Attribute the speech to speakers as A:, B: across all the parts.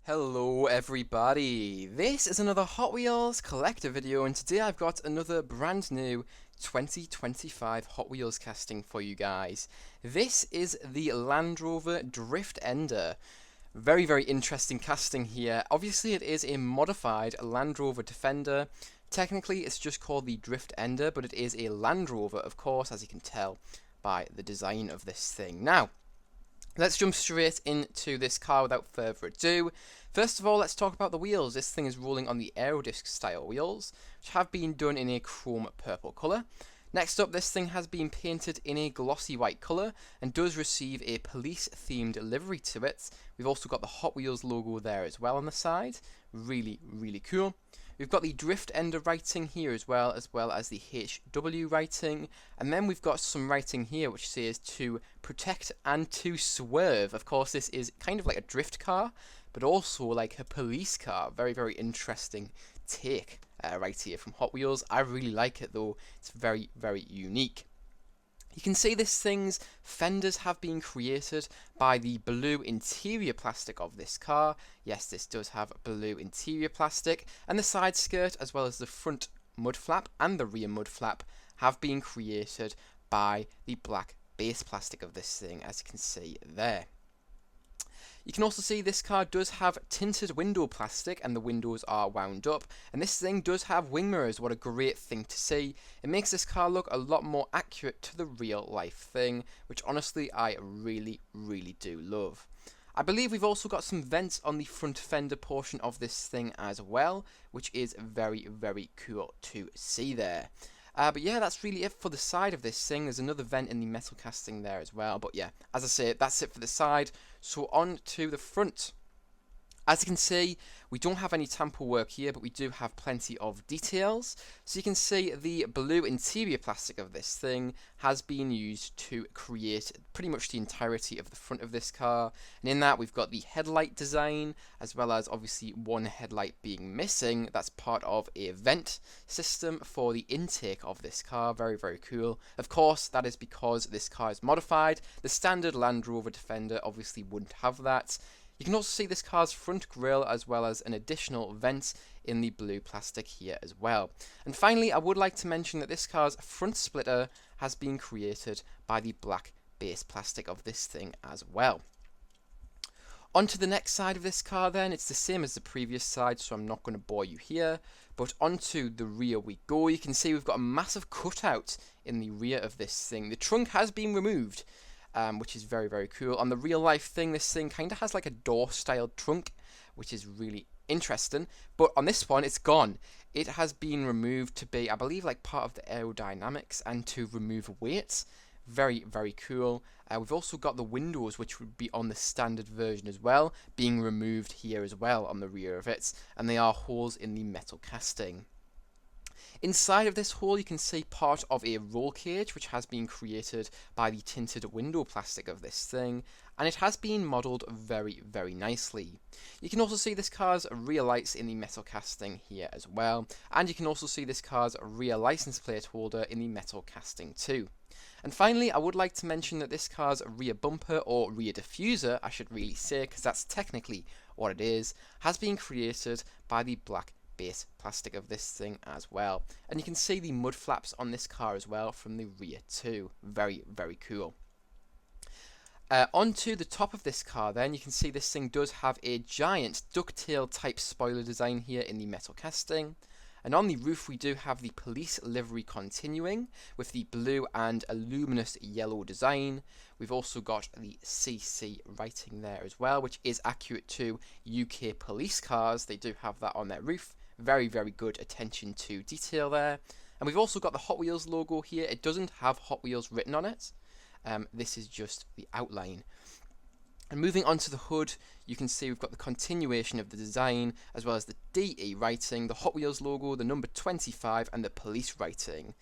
A: Hello everybody, this is another Hot Wheels collector video, and today I've got another brand new 2025 Hot Wheels casting for you guys. This is the Land Rover Driftender. Very interesting casting here. Obviously it is a modified Land Rover Defender. Technically it's just called the Driftender, but it is a Land Rover, of course, as you can tell by the design of this thing. Now, let's jump straight into this car without further ado. First of all, let's talk about the wheels. This thing is rolling on the Aerodisc style wheels, which have been done in a chrome purple colour. Next up, this thing has been painted in a glossy white colour and does receive a police themed livery to it. We've also got the Hot Wheels logo there as well on the side. Really cool. We've got the Driftender writing here as well as the HW writing, and then we've got some writing here which says to protect and to swerve. Of course, this is kind of like a drift car, but also like a police car. Very interesting take right here from Hot Wheels. I really like it though. It's very unique. You can see this thing's fenders have been created by the blue interior plastic of this car. Yes, this does have blue interior plastic, and the side skirt as well as the front mud flap and the rear mud flap have been created by the black base plastic of this thing, as you can see there. You can also see this car does have tinted window plastic and the windows are wound up, and this thing does have wing mirrors. What a great thing to see. It makes this car look a lot more accurate to the real life thing, which honestly I really do love. I believe we've also got some vents on the front fender portion of this thing as well, which is very cool to see there. But yeah, that's really it for the side of this thing. There's another vent in the metal casting there as well. But yeah, as I say, that's it for the side. So on to the front. As you can see, we don't have any tamper work here, but we do have plenty of details. So you can see the blue interior plastic of this thing has been used to create pretty much the entirety of the front of this car. And in that, we've got the headlight design, as well as obviously one headlight being missing. That's part of a vent system for the intake of this car. Very cool. Of course, that is because this car is modified. The standard Land Rover Defender obviously wouldn't have that. You can also see this car's front grille as well as an additional vent in the blue plastic here as well. And finally, I would like to mention that this car's front splitter has been created by the black base plastic of this thing as well. Onto the next side of this car then, it's the same as the previous side, so I'm not going to bore you here, but onto the rear we go. You can see we've got a massive cutout in the rear of this thing. The trunk has been removed, which is very cool. On the real life thing, this thing kind of has like a door style trunk, which is really interesting, but on this one it's gone. It has been removed to be, I believe, like part of the aerodynamics and to remove weight. Very cool. We've also got the windows, which would be on the standard version as well, being removed here as well on the rear of it, and they are holes in the metal casting. Inside of this hole, you can see part of a roll cage, which has been created by the tinted window plastic of this thing, and it has been modelled very nicely. You can also see this car's rear lights in the metal casting here as well, and you can also see this car's rear license plate holder in the metal casting too. And finally, I would like to mention that this car's rear bumper, or rear diffuser, I should really say, because that's technically what it is, has been created by the black base plastic of this thing as well. And you can see the mud flaps on this car as well from the rear too. Very cool. Onto the top of this car then, you can see this thing does have a giant ducktail type spoiler design here in the metal casting. And on the roof we do have the police livery continuing with the blue and a luminous yellow design. We've also got the CC writing there as well, which is accurate to UK police cars. They do have that on their roof. Very good attention to detail there. And we've also got the Hot Wheels logo here. It doesn't have Hot Wheels written on it. This is just the outline. And moving on to the hood, you can see we've got the continuation of the design, as well as the DE writing, the Hot Wheels logo, the number 25, and the police writing.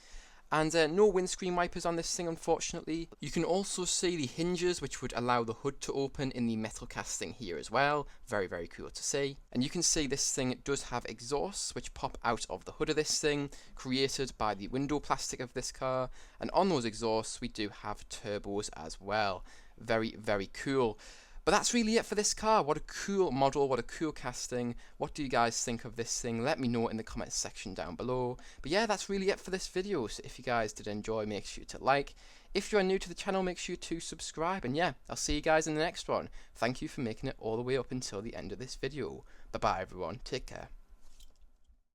A: And no windscreen wipers on this thing, unfortunately. You can also see the hinges, which would allow the hood to open in the metal casting here as well. Very cool to see. And you can see this thing does have exhausts, which pop out of the hood of this thing, created by the window plastic of this car. And on those exhausts, we do have turbos as well. Very cool. But that's really it for this car. What a cool model, what a cool casting. What do you guys think of this thing? Let me know in the comments section down below. But yeah, that's really it for this video. So if you guys did enjoy, make sure to like. If you are new to the channel, make sure to subscribe. And yeah, I'll see you guys in the next one. Thank you for making it all the way up until the end of this video. Bye bye everyone, take care.